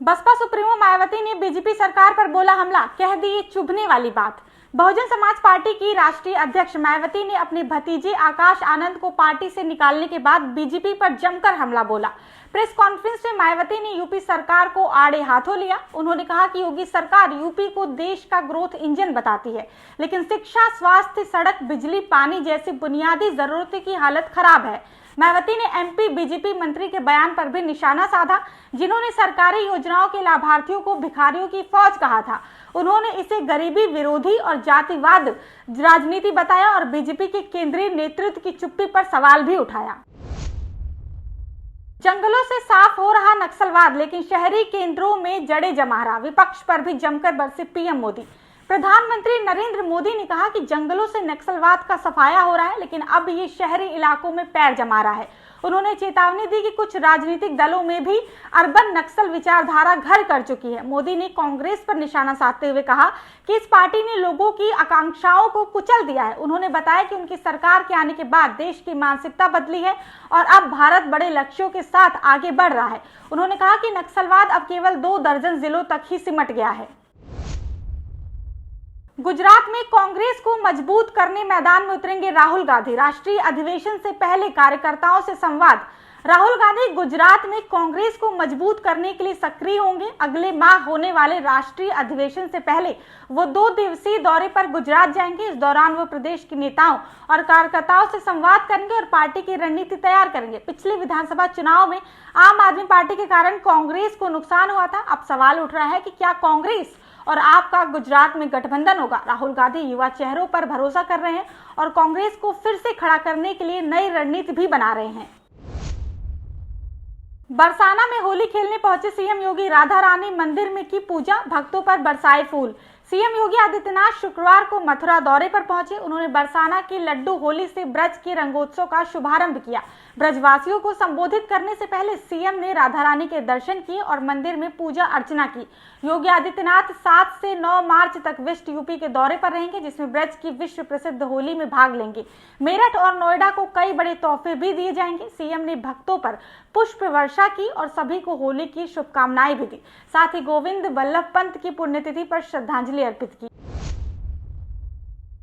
Baspa supremo Mayawati ने BJP सरकार पर बोला हमला, कह दी चुभने वाली बात। बहुजन समाज पार्टी की राष्ट्रीय अध्यक्ष मायावती ने अपने भतीजे आकाश आनंद को पार्टी से निकालने के बाद बीजेपी पर जमकर हमला बोला। प्रेस कॉन्फ्रेंस में मायावती ने यूपी सरकार को आड़े हाथों लिया। उन्होंने कहा कि योगी सरकार यूपी को देश का ग्रोथ इंजन बताती है, लेकिन शिक्षा, स्वास्थ्य, सड़क, बिजली, पानी जैसी बुनियादी जरूरतों की हालत खराब है। मायावती ने एमपी बीजेपी मंत्री के बयान पर भी निशाना साधा, जिन्होंने सरकारी योजनाओं के लाभार्थियों को भिखारियों की फौज कहा था। उन्होंने इसे गरीबी विरोधी और जातिवाद राजनीति बताया और बीजेपी के केंद्रीय नेतृत्व की चुप्पी पर सवाल भी उठाया। जंगलों से साफ हो रहा नक्सलवाद, लेकिन शहरी केंद्रों में जड़े जमा रहा। विपक्ष पर भी जमकर बरसे पीएम मोदी। प्रधानमंत्री नरेंद्र मोदी ने कहा कि जंगलों से नक्सलवाद का सफाया हो रहा है, लेकिन अब ये शहरी इलाकों में पैर जमा रहा है। उन्होंने चेतावनी दी कि कुछ राजनीतिक दलों में भी अर्बन नक्सल विचारधारा घर कर चुकी है। मोदी ने कांग्रेस पर निशाना साधते हुए कहा कि इस पार्टी ने लोगों की आकांक्षाओं को कुचल दिया है। उन्होंने बताया कि उनकी सरकार के आने के बाद देश की मानसिकता बदली है और अब भारत बड़े लक्ष्यों के साथ आगे बढ़ रहा है। उन्होंने कहा कि नक्सलवाद अब केवल 2 दर्जन जिलों तक ही सिमट गया है। गुजरात में कांग्रेस को मजबूत करने मैदान में उतरेंगे राहुल गांधी। राष्ट्रीय अधिवेशन से पहले कार्यकर्ताओं से संवाद। राहुल गांधी गुजरात में कांग्रेस को मजबूत करने के लिए सक्रिय होंगे। अगले माह होने वाले राष्ट्रीय अधिवेशन से पहले वो 2 दिवसीय दौरे पर गुजरात जाएंगे। इस दौरान वो प्रदेश के नेताओं और कार्यकर्ताओं से संवाद करेंगे और पार्टी की रणनीति तैयार करेंगे। पिछले विधानसभा चुनाव में आम आदमी पार्टी के कारण कांग्रेस को नुकसान हुआ था। अब सवाल उठ रहा है कि क्या कांग्रेस और आपका गुजरात में गठबंधन होगा। राहुल गांधी युवा चेहरों पर भरोसा कर रहे हैं और कांग्रेस को फिर से खड़ा करने के लिए नई रणनीति भी बना रहे हैं। बरसाना में होली खेलने पहुंचे सीएम योगी। राधा रानी मंदिर में की पूजा, भक्तों पर बरसाए फूल। सीएम योगी आदित्यनाथ शुक्रवार को मथुरा दौरे पर पहुंचे। उन्होंने बरसाना की लड्डू होली से ब्रज के रंगोत्सव का शुभारंभ किया। ब्रजवासियों को संबोधित करने से पहले सीएम ने राधा रानी के दर्शन किए और मंदिर में पूजा अर्चना की। योगी आदित्यनाथ 7 से 9 मार्च तक वेस्ट यूपी के दौरे पर रहेंगे, जिसमें ब्रज की विश्व प्रसिद्ध होली में भाग लेंगे। मेरठ और नोएडा को कई बड़े तोहफे भी दिए जाएंगे। सीएम ने भक्तों पर पुष्प वर्षा की और सभी को होली की शुभकामनाएं भी दी। साथ ही गोविंद बल्लभ पंत की पुण्यतिथि पर श्रद्धांजलि अर्पित की।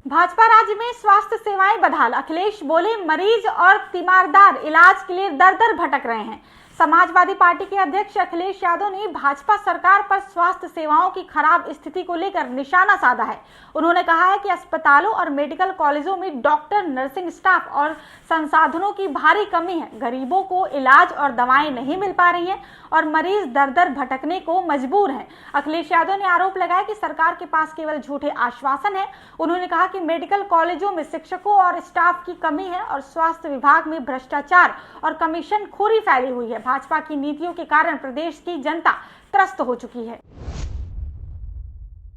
भाजपा राज्य में स्वास्थ्य सेवाएं बदहाल। अखिलेश बोले मरीज और तीमारदार इलाज के लिए दर दर भटक रहे हैं। समाजवादी पार्टी के अध्यक्ष अखिलेश यादव ने भाजपा सरकार पर स्वास्थ्य सेवाओं की खराब स्थिति को लेकर निशाना साधा है। उन्होंने कहा है कि अस्पतालों और मेडिकल कॉलेजों में डॉक्टर, नर्सिंग स्टाफ और संसाधनों की भारी कमी है। गरीबों को इलाज और दवाएं नहीं मिल पा रही हैं और मरीज दर दर भटकने को मजबूर हैं। अखिलेश यादव ने आरोप लगाया कि सरकार के पास केवल झूठे आश्वासन है। उन्होंने कहा कि मेडिकल कॉलेजों में शिक्षकों और स्टाफ की कमी है और स्वास्थ्य विभाग में भ्रष्टाचार और कमीशनखोरी फैली हुई है। भाजपा की नीतियों के कारण प्रदेश की जनता त्रस्त हो चुकी है।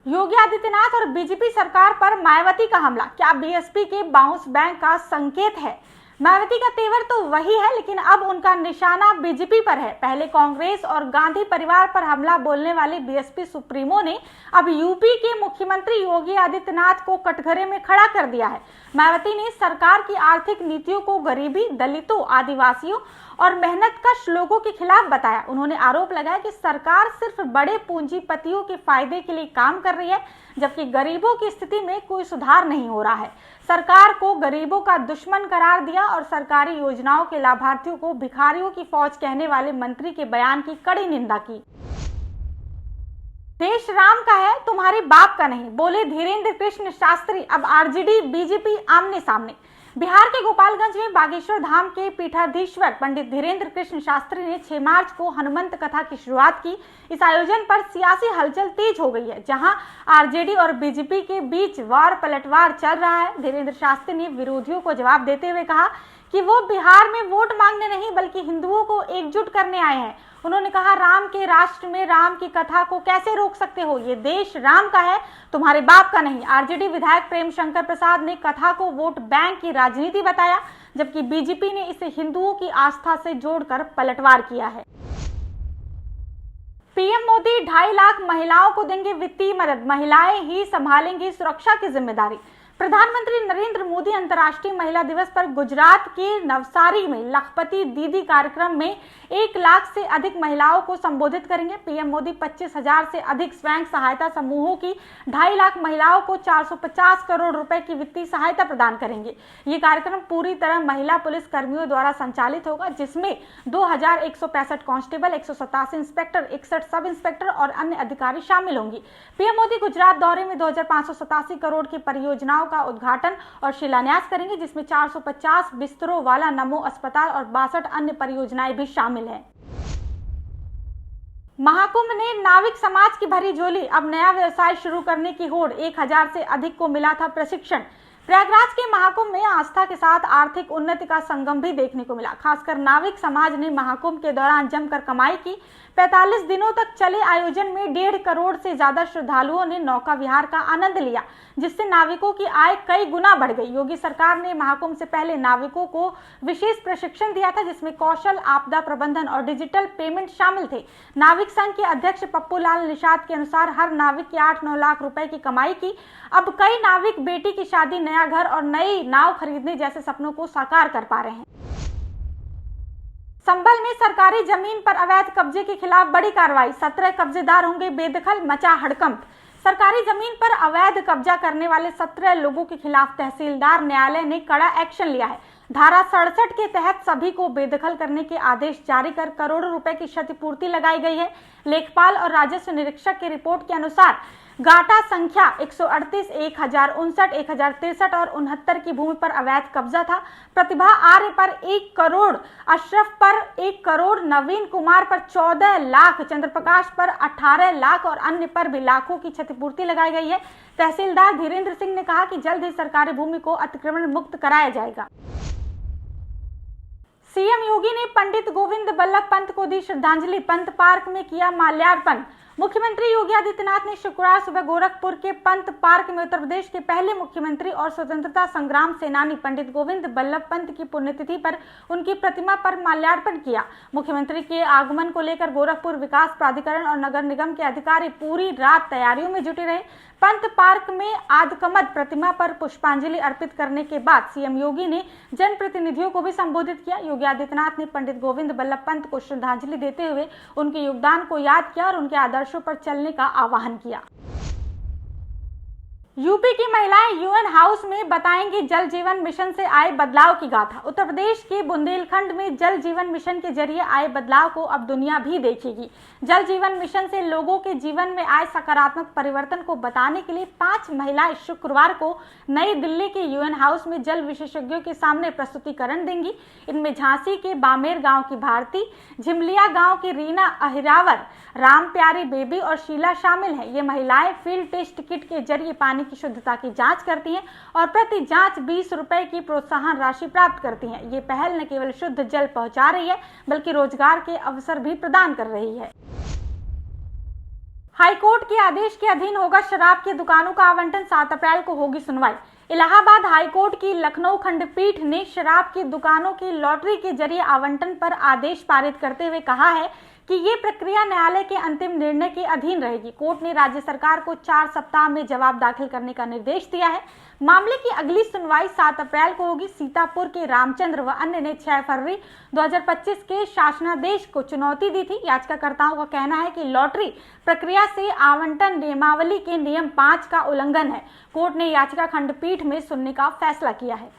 योगी आदित्यनाथ और बीजेपी सरकार पर मायावती का हमला, क्या बीएसपी के बाउंस बैक का संकेत है? मायावती का तेवर तो वही है, लेकिन अब उनका निशाना बीजेपी पर है। पहले कांग्रेस और गांधी परिवार पर हमला बोलने वाले बीएसपी सुप्रीमो ने अब यूपी के मुख्यमंत्री योगी आदित्यनाथ को कटघरे में खड़ा कर दिया है। मायावती ने सरकार की आर्थिक नीतियों को गरीबी, दलितों, आदिवासियों और मेहनतकश लोगों के खिलाफ बताया। उन्होंने आरोप लगाया कि सरकार सिर्फ बड़े पूंजीपतियों के फायदे के लिए काम कर रही है, जबकि गरीबों की स्थिति में कोई सुधार नहीं हो रहा है। सरकार को गरीबों का दुश्मन करार दिया और सरकारी योजनाओं के लाभार्थियों को भिखारियों की फौज कहने वाले मंत्री के बयान की कड़ी निंदा की। देश राम का है, तुम्हारे बाप का नहीं, बोले धीरेन्द्र कृष्ण शास्त्री। अब आरजेडी बीजेपी आमने सामने। बिहार के गोपालगंज में बागेश्वर धाम के पीठाधीश्वर पंडित धीरेन्द्र कृष्ण शास्त्री ने 6 मार्च को हनुमंत कथा की शुरुआत की। इस आयोजन पर सियासी हलचल तेज हो गई है, जहां आरजेडी और बीजेपी के बीच वार पलटवार चल रहा है। धीरेन्द्र शास्त्री ने विरोधियों को जवाब देते हुए कहा कि वो बिहार में वोट मांगने नहीं बल्कि हिंदुओं को एकजुट करने आए हैं। उन्होंने कहा, राम के राष्ट्र में राम की कथा को कैसे रोक सकते हो? ये देश राम का है, तुम्हारे बाप का नहीं। आरजेडी विधायक प्रेम शंकर प्रसाद ने कथा को वोट बैंक की राजनीति बताया, जबकि बीजेपी ने इसे हिंदुओं की आस्था से जोड़कर पलटवार किया है। पीएम मोदी 2.5 लाख महिलाओं को देंगे वित्तीय मदद, महिलाएं ही संभालेंगी सुरक्षा की जिम्मेदारी। प्रधानमंत्री नरेंद्र मोदी अंतर्राष्ट्रीय महिला दिवस पर गुजरात के नवसारी में लखपति दीदी कार्यक्रम में 1 लाख से अधिक महिलाओं को संबोधित करेंगे। पीएम मोदी 25,000 से अधिक स्वयं सहायता समूहों की 2.5 लाख महिलाओं को 450 करोड़ रुपए की वित्तीय सहायता प्रदान करेंगे। ये कार्यक्रम पूरी तरह महिला पुलिस कर्मियों द्वारा संचालित होगा, जिसमें 2,165 कांस्टेबल, 187 इंस्पेक्टर, 61 सब इंस्पेक्टर और अन्य अधिकारी शामिल होंगी। पीएम मोदी गुजरात दौरे में 2,587 करोड़ की परियोजनाओं का उद्घाटन और शिलान्यास करेंगे, जिसमें 450 बिस्तरों वाला नमो अस्पताल और 62 अन्य परियोजनाएं भी शामिल हैं। महाकुंभ ने नाविक समाज की भरी झोली, अब नया व्यवसाय शुरू करने की होड़। 1,000 से अधिक को मिला था प्रशिक्षण। प्रयागराज के महाकुंभ में आस्था के साथ आर्थिक उन्नति का संगम भी देखने को मिला। खासकर नाविक समाज ने महाकुंभ के दौरान जमकर कमाई की। 45 दिनों तक चले आयोजन में 1.5 करोड़ से ज्यादा श्रद्धालुओं ने नौका विहार का आनंद लिया, जिससे नाविकों की आय कई गुना बढ़ गई। योगी सरकार ने महाकुंभ से पहले नाविकों को विशेष प्रशिक्षण दिया था, जिसमें कौशल, आपदा प्रबंधन और डिजिटल पेमेंट शामिल थे। नाविक संघ के अध्यक्ष पप्पू लाल निषाद के अनुसार हर नाविक की 8-9 लाख रुपए की कमाई की। अब कई नाविक बेटी की शादी, नया घर और नई नाव खरीदने जैसे सपनों को साकार कर पा रहे हैं। संभल में सरकारी जमीन पर अवैध कब्जे के खिलाफ बड़ी कार्रवाई। 17 कब्जेदार होंगे बेदखल, मचा हड़कंप। सरकारी जमीन पर अवैध कब्जा करने वाले 17 लोगों के खिलाफ तहसीलदार न्यायालय ने कड़ा एक्शन लिया है। धारा 67 के तहत सभी को बेदखल करने के आदेश जारी कर करोड़ों रुपए की क्षतिपूर्ति लगाई गई है। लेखपाल और राजस्व निरीक्षक की रिपोर्ट के अनुसार गाटा संख्या 138, 1059, 1063 और 69 की भूमि पर अवैध कब्जा था। प्रतिभा आर्य पर 1 करोड़, अशरफ पर 1 करोड़, नवीन कुमार पर 14 लाख, चंद्रप्रकाश पर 18 लाख और अन्य पर भी लाखों की क्षतिपूर्ति लगाई गई है। तहसीलदार धीरेन्द्र सिंह ने कहा कि जल्द ही सरकारी भूमि को अतिक्रमण मुक्त कराया जाएगा। सीएम योगी ने पंडित गोविंद बल्लभ पंत को दी श्रद्धांजलि। पंत पार्क में किया माल्यार्पण। मुख्यमंत्री योगी आदित्यनाथ ने शुक्रवार सुबह गोरखपुर के पंत पार्क में उत्तर प्रदेश के पहले मुख्यमंत्री और स्वतंत्रता संग्राम सेनानी पंडित गोविंद बल्लभ पंत की पुण्यतिथि पर उनकी प्रतिमा पर माल्यार्पण किया। मुख्यमंत्री के आगमन को लेकर गोरखपुर विकास प्राधिकरण और नगर निगम के अधिकारी पूरी रात तैयारियों में जुटे रहे। पंत पार्क में आदकमद प्रतिमा पर पुष्पांजलि अर्पित करने के बाद सीएम योगी ने जनप्रतिनिधियों को भी संबोधित किया। योगी आदित्यनाथ ने पंडित गोविंद बल्लभ पंत को श्रद्धांजलि देते हुए उनके योगदान को याद किया और उनके आदर्शों पर चलने का आह्वान किया। यूपी की महिलाएं यूएन हाउस में बताएंगी जल जीवन मिशन से आए बदलाव की गाथा। उत्तर प्रदेश के बुंदेलखंड में जल जीवन मिशन के जरिए आए बदलाव को अब दुनिया भी देखेगी। जल जीवन मिशन से लोगों के जीवन में आए सकारात्मक परिवर्तन को बताने के लिए 5 महिलाएं शुक्रवार को नई दिल्ली के यूएन हाउस में जल विशेषज्ञों के सामने प्रस्तुतिकरण देंगी। इनमें झांसी के बामेर गांव की भारती, झिमलिया गांव की रीना अहिरावर, राम प्यारी बेबी और शीला शामिल हैं। ये महिलाएं फील्ड टेस्ट किट के जरिए पानी की शुद्धता की जांच करती हैं और प्रति जांच 20 रुपए की प्रोत्साहन राशि प्राप्त करती हैं। ये पहल न केवल शुद्ध जल पहुंचा रही है, बल्कि रोजगार के अवसर भी प्रदान कर रही है। हाईकोर्ट के आदेश के अधीन होगा शराब की दुकानों का आवंटन। 7 अप्रैल को होगी सुनवाई। इलाहाबाद हाईकोर्ट की लखनऊ खंडपीठ ने शराब की दुकानों की लॉटरी के जरिए आवंटन पर आदेश पारित करते हुए कहा है कि ये प्रक्रिया न्यायालय के अंतिम निर्णय के अधीन रहेगी। कोर्ट ने राज्य सरकार को 4 सप्ताह में जवाब दाखिल करने का निर्देश दिया है। मामले की अगली सुनवाई 7 अप्रैल को होगी। सीतापुर के रामचंद्र व अन्य ने 6 फरवरी 2025 के शासनादेश को चुनौती दी थी। याचिकाकर्ताओं का कहना है कि लॉटरी प्रक्रिया से आवंटन नियमावली के नियम 5 का उल्लंघन है। कोर्ट ने याचिका खंडपीठ में सुनने का फैसला किया है।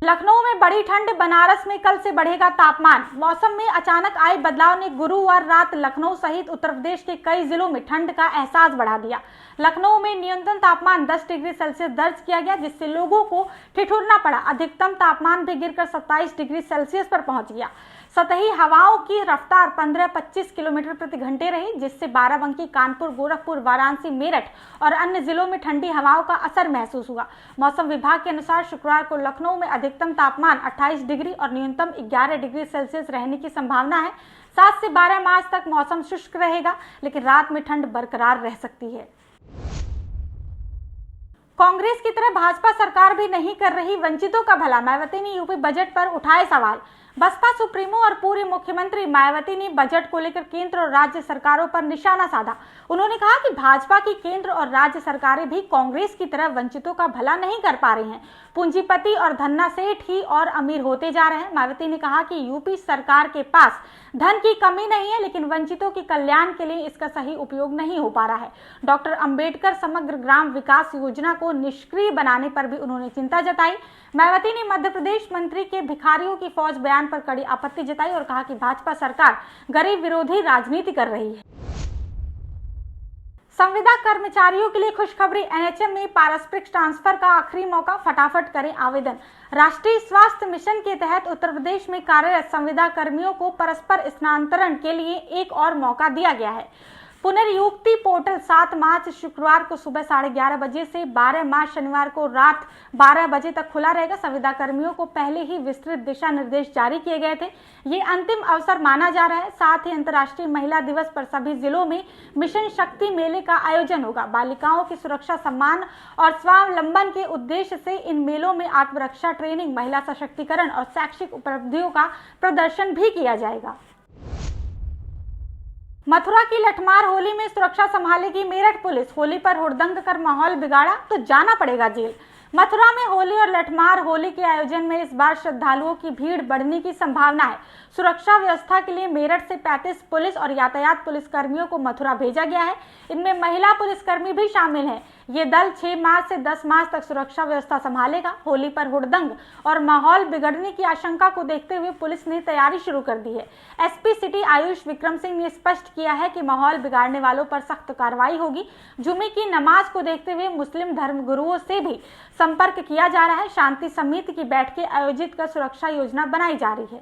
लखनऊ में बड़ी ठंड, बनारस में कल से बढ़ेगा तापमान। मौसम में अचानक आए बदलाव ने गुरुवार रात लखनऊ सहित उत्तर प्रदेश के कई जिलों में ठंड का एहसास बढ़ा दिया। लखनऊ में न्यूनतम तापमान 10 डिग्री सेल्सियस दर्ज किया गया, जिससे लोगों को ठिठुरना पड़ा। अधिकतम तापमान भी गिरकर 27 डिग्री सेल्सियस पर पहुंच गया। सतही हवाओं की रफ्तार 15-25 किलोमीटर प्रति घंटे रही, जिससे बाराबंकी, कानपुर, गोरखपुर, वाराणसी, मेरठ और अन्य जिलों में ठंडी हवाओं का असर महसूस हुआ। मौसम विभाग के अनुसार शुक्रवार को लखनऊ में अधिकतम तापमान 28 डिग्री और न्यूनतम 11 डिग्री सेल्सियस रहने की संभावना है। 7 से 12 मार्च तक मौसम शुष्क रहेगा, लेकिन रात में ठंड बरकरार रह सकती है। कांग्रेस की तरह भाजपा सरकार भी नहीं कर रही वंचितों का भला। मायावती ने यूपी बजट पर उठाए सवाल। बसपा सुप्रीमो और पूर्व मुख्यमंत्री मायावती ने बजट को लेकर केंद्र और राज्य सरकारों पर निशाना साधा। उन्होंने कहा कि भाजपा की केंद्र और राज्य सरकारें भी कांग्रेस की तरह वंचितों का भला नहीं कर पा रही हैं। पूंजीपति और धन्ना सेठ ही और अमीर होते जा रहे हैं। मायावती ने कहा कि यूपी सरकार के पास धन की कमी नहीं है, लेकिन वंचितों के कल्याण के लिए इसका सही उपयोग नहीं हो पा रहा है। डॉक्टर अंबेडकर समग्र ग्राम विकास योजना को निष्क्रिय बनाने पर भी उन्होंने चिंता जताई। मायावती ने मध्य प्रदेश मंत्री के भिखारियों की फौज बयान पर कड़ी आपत्ति जताई और कहा कि भाजपा सरकार गरीब विरोधी राजनीति कर रही है। संविदा कर्मचारियों के लिए खुशखबरी, एनएचएम में पारस्परिक ट्रांसफर का आखिरी मौका, फटाफट करें आवेदन। राष्ट्रीय स्वास्थ्य मिशन के तहत उत्तर प्रदेश में कार्यरत संविदा कर्मियों को परस्पर स्थानांतरण के लिए एक और मौका दिया गया है। पुनर्नियुक्ति पोर्टल 7 मार्च शुक्रवार को सुबह 11:30 बजे से 12 मार्च शनिवार को रात 12 बजे तक खुला रहेगा। संविदा कर्मियों को पहले ही विस्तृत दिशा निर्देश जारी किए गए थे। ये अंतिम अवसर माना जा रहा है। साथ ही अंतर्राष्ट्रीय महिला दिवस पर सभी जिलों में मिशन शक्ति मेले का आयोजन होगा। बालिकाओं की सुरक्षा, सम्मान और स्वावलंबन के उद्देश्य से इन मेलों में आत्मरक्षा ट्रेनिंग, महिला सशक्तिकरण और शैक्षिक उपलब्धियों का प्रदर्शन भी किया जाएगा। मथुरा की लठमार होली में सुरक्षा संभालेगी मेरठ पुलिस। होली पर हुड़दंग कर माहौल बिगाड़ा तो जाना पड़ेगा जेल। मथुरा में होली और लठमार होली के आयोजन में इस बार श्रद्धालुओं की भीड़ बढ़ने की संभावना है। सुरक्षा व्यवस्था के लिए मेरठ से 35 पुलिस और यातायात पुलिस कर्मियों को मथुरा भेजा गया है। इनमें महिला पुलिसकर्मी भी शामिल हैं। ये दल 6 मार्च से 10 मार्च तक सुरक्षा व्यवस्था संभालेगा। होली पर हुड़दंग और माहौल बिगड़ने की आशंका को देखते हुए पुलिस ने तैयारी शुरू कर दी है। एसपी सिटी आयुष विक्रम सिंह ने स्पष्ट किया है कि माहौल बिगाड़ने वालों पर सख्त कार्रवाई होगी। जुमे की नमाज को देखते हुए मुस्लिम धर्मगुरुओं से भी संपर्क किया जा रहा है। शांति समिति की बैठकें आयोजित कर सुरक्षा योजना बनाई जा रही है।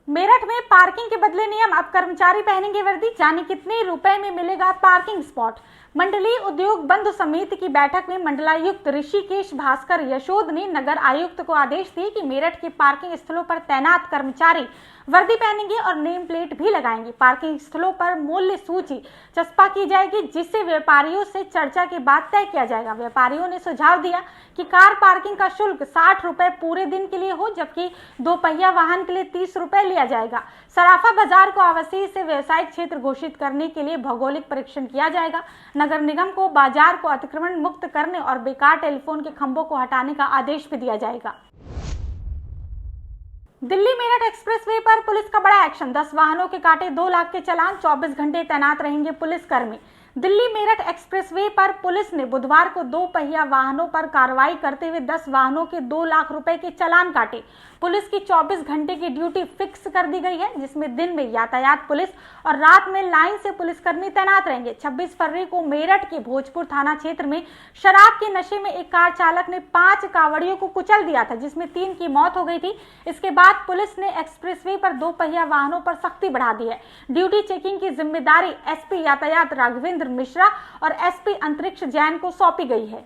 मेरठ में पार्किंग के बदले नियम, अब कर्मचारी पहनेंगे वर्दी। जाने कितने रुपए में मिलेगा पार्किंग स्पॉट। मंडलीय उद्योग बंधु समिति की बैठक में मंडलायुक्त ऋषिकेश भास्कर यशोद ने नगर आयुक्त को आदेश दिए कि मेरठ के पार्किंग स्थलों पर तैनात कर्मचारी वर्दी पहनेंगे और नेम प्लेट भी लगाएंगे। पार्किंग स्थलों पर मूल्य सूची चस्पा की जाएगी, जिससे व्यापारियों से चर्चा के बाद तय किया जाएगा। व्यापारियों ने सुझाव दिया कि कार पार्किंग का शुल्क 60 रुपए पूरे दिन के लिए हो, जबकि 2 पहिया वाहन के लिए 30 रुपए लिया जाएगा। सराफा बाजार को आवासीय से व्यवसायिक क्षेत्र घोषित करने के लिए भौगोलिक परीक्षण किया जाएगा। नगर निगम को बाजार को अतिक्रमण मुक्त करने और बेकार टेलीफोन के खंभों को हटाने का आदेश भी दिया जाएगा। दिल्ली मेरठ एक्सप्रेसवे पर पुलिस का बड़ा एक्शन, 10 वाहनों के काटे 2 लाख के चालान, 24 घंटे तैनात रहेंगे पुलिसकर्मी। दिल्ली मेरठ एक्सप्रेसवे पर पुलिस ने बुधवार को 2 पहिया वाहनों पर कार्रवाई करते हुए 10 वाहनों के 2 लाख रुपए के चालान काटे। पुलिस की 24 घंटे की ड्यूटी फिक्स कर दी गई है, जिसमें दिन में यातायात पुलिस और रात में लाइन से पुलिसकर्मी तैनात रहेंगे। 26 फरवरी को मेरठ के भोजपुर थाना क्षेत्र में शराब के नशे में एक कार चालक ने 5 कांवड़ियों को कुचल दिया था, जिसमें 3 की मौत हो गई थी। इसके बाद पुलिस ने एक्सप्रेसवे पर 2 पहिया वाहनों पर सख्ती बढ़ा दी है। ड्यूटी चेकिंग की जिम्मेदारी एसपी यातायात राघवेंद्र मिश्रा और एसपी अंतरिक्ष जैन को सौंपी गई है।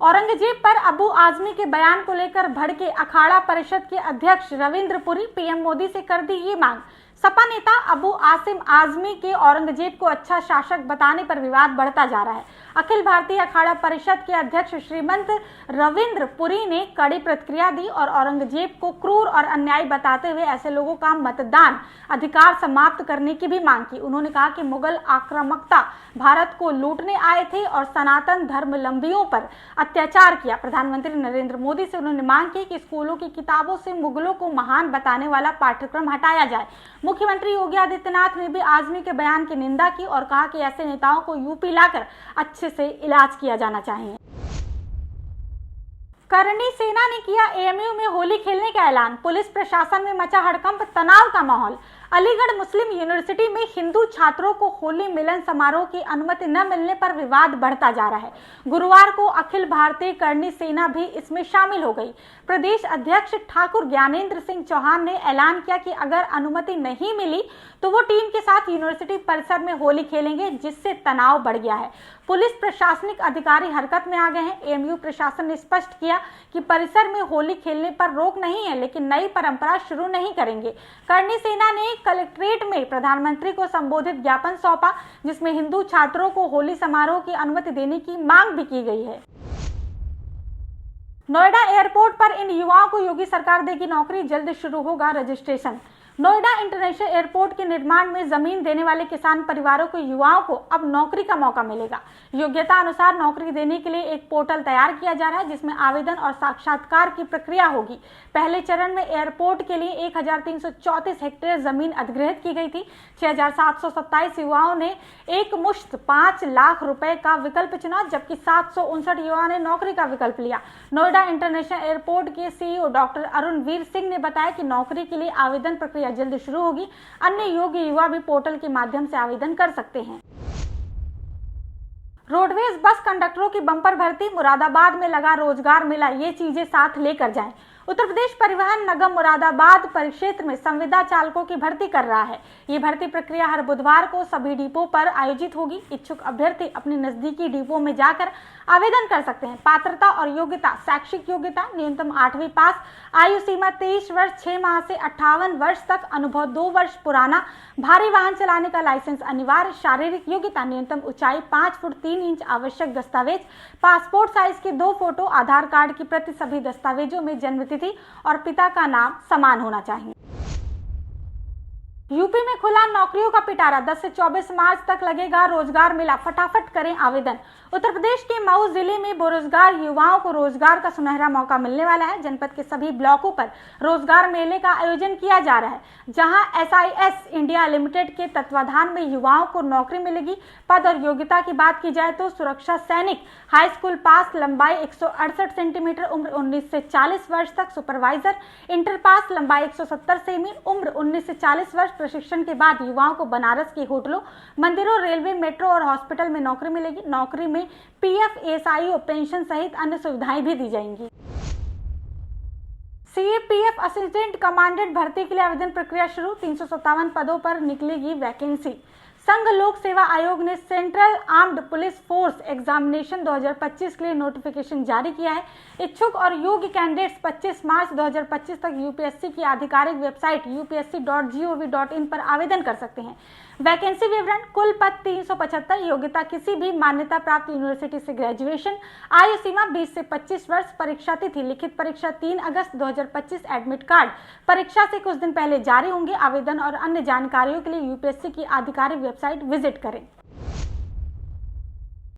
औरंगजेब पर अबू आजमी के बयान को लेकर भड़के अखाड़ा परिषद के अध्यक्ष रविंद्र पुरी, पीएम मोदी से कर दी ये मांग। सपा नेता अबू आसिम आजमी के औरंगजेब को अच्छा शासक बताने पर विवाद बढ़ता जा रहा है। अखिल भारतीय अखाड़ा परिषद के अध्यक्ष श्रीमंत रविंद्र पुरी ने कड़ी प्रतिक्रिया दी और औरंगजेब को क्रूर और अन्यायी बताते हुए ऐसे लोगों का मतदान अधिकार समाप्त करने की भी मांग की। उन्होंने कहा कि मुगल आक्रामकता भारत को लूटने आए थे और सनातन धर्मावलंबियों पर अत्याचार किया। प्रधानमंत्री नरेंद्र मोदी से उन्होंने मांग की कि स्कूलों की किताबों से मुगलों को महान बताने वाला पाठ्यक्रम हटाया जाए। मुख्यमंत्री योगी आदित्यनाथ ने भी आजमी के बयान की निंदा की और कहा कि ऐसे नेताओं को यूपी लाकर अच्छे से इलाज किया जाना चाहिए। करणी सेना ने किया एएमयू में होली खेलने का ऐलान, पुलिस प्रशासन में मचा हड़कंप, तनाव का माहौल। अलीगढ़ मुस्लिम यूनिवर्सिटी में हिंदू छात्रों को होली मिलन समारोह की अनुमति न मिलने पर विवाद बढ़ता जा रहा है। गुरुवार को अखिल भारतीय करणी सेना भी इसमें शामिल हो गई। प्रदेश अध्यक्ष ठाकुर ज्ञानेंद्र सिंह चौहान ने ऐलान किया कि अगर अनुमति नहीं मिली तो वो टीम के साथ यूनिवर्सिटी परिसर में होली खेलेंगे, जिससे तनाव बढ़ गया है। पुलिस प्रशासनिक अधिकारी हरकत में आ गए हैं। एएमयू प्रशासन ने स्पष्ट किया कि परिसर में होली खेलने पर रोक नहीं है, लेकिन नई परंपरा शुरू नहीं करेंगे। करणी सेना ने कलेक्ट्रेट में प्रधानमंत्री को संबोधित ज्ञापन सौंपा, जिसमें हिंदू छात्रों को होली समारोह की अनुमति देने की मांग भी की गई है। नोएडा एयरपोर्ट पर इन युवाओं को योगी सरकार देगी नौकरी, जल्द शुरू होगा रजिस्ट्रेशन। नोएडा इंटरनेशनल एयरपोर्ट के निर्माण में जमीन देने वाले किसान परिवारों के युवाओं को अब नौकरी का मौका मिलेगा। योग्यता अनुसार नौकरी देने के लिए एक पोर्टल तैयार किया जा रहा है, जिसमें आवेदन और साक्षात्कार की प्रक्रिया होगी। पहले चरण में एयरपोर्ट के लिए 1334 हेक्टेयर जमीन अधिग्रहित की गई थी। 6727 युवाओं ने एक मुश्त 5 लाख रुपए का विकल्प चुना, जबकि 759 युवाओं ने नौकरी का विकल्प लिया। नोएडा इंटरनेशनल एयरपोर्ट के CEO डॉक्टर अरुणवीर सिंह ने बताया कि नौकरी के लिए आवेदन प्रक्रिया जल्द शुरू होगी। अन्य योग्य युवा भी पोर्टल के माध्यम से आवेदन कर सकते हैं। रोडवेज बस कंडक्टरों की बम्पर भर्ती, मुरादाबाद में लगा रोजगार मेला, ये चीजें साथ लेकर जाएं। उत्तर प्रदेश परिवहन निगम मुरादाबाद परिक्षेत्र में संविदा चालकों की भर्ती कर रहा है। ये भर्ती प्रक्रिया हर बुधवार को सभी डिपो पर आयोजित होगी। इच्छुक अभ्यर्थी अपने नजदीकी डिपो में जाकर आवेदन कर सकते हैं। पात्रता और योग्यता: शैक्षिक योग्यता न्यूनतम 8वीं पास, आयु सीमा 23 वर्ष 6 माह से 58 वर्ष तक, अनुभव 2 वर्ष पुराना, भारी वाहन चलाने का लाइसेंस अनिवार्य। शारीरिक योग्यता: न्यूनतम ऊंचाई 5 फुट 3 इंच, आवश्यक दस्तावेज पासपोर्ट साइज के 2 फोटो, आधार कार्ड की प्रति, सभी दस्तावेजों में जन्मतिथि और पिता का नाम समान होना चाहिए। यूपी में खुला नौकरियों का पिटारा, 10 से 24 मार्च तक लगेगा रोजगार मेला, फटाफट करें आवेदन। उत्तर प्रदेश के मऊ जिले में बेरोजगार युवाओं को रोजगार का सुनहरा मौका मिलने वाला है। जनपद के सभी ब्लॉकों पर रोजगार मेले का आयोजन किया जा रहा है, जहां SIS इंडिया लिमिटेड के तत्वाधान में युवाओं को नौकरी मिलेगी। पद और योग्यता की बात की जाए तो सुरक्षा सैनिक, हाई स्कूल पास, लंबाई 168 सेंटीमीटर, उम्र 19 से 40 वर्ष तक। सुपरवाइजर, इंटर पास, लंबाई 170 सेमी, उम्र 19 से 40 वर्ष। प्रशिक्षण के बाद युवाओं को बनारस के होटलों, मंदिरों, रेलवे, मेट्रो और हॉस्पिटल में नौकरी मिलेगी। नौकरी में PF, ASIO, पेंशन सहित अन्य सुविधाएं भी दी जाएंगी। CAPF असिस्टेंट कमांडेंट भर्ती के लिए आवेदन प्रक्रिया शुरू, 357 पदों पर निकलेगी वैकेंसी। संघ लोक सेवा आयोग ने central armed police force examination 2025 के लिए नोटिफिकेशन जारी किया है। इच्छुक और योग्य कैंडिडेट्स 25 मार्च 2025 तक UPSC की आधिकारिक वेबसाइट upsc.gov.in पर आवेदन कर सकते हैं। वैकेंसी विवरण: कुल पद 375, योग्यता किसी भी मान्यता प्राप्त यूनिवर्सिटी से ग्रेजुएशन, आयु सीमा 20 से 25 वर्ष। परीक्षा तिथि: लिखित परीक्षा 3 अगस्त 2025। एडमिट कार्ड परीक्षा से कुछ दिन पहले जारी होंगे। आवेदन और अन्य जानकारियों के लिए UPSC की आधिकारिक वेबसाइट विजिट करें।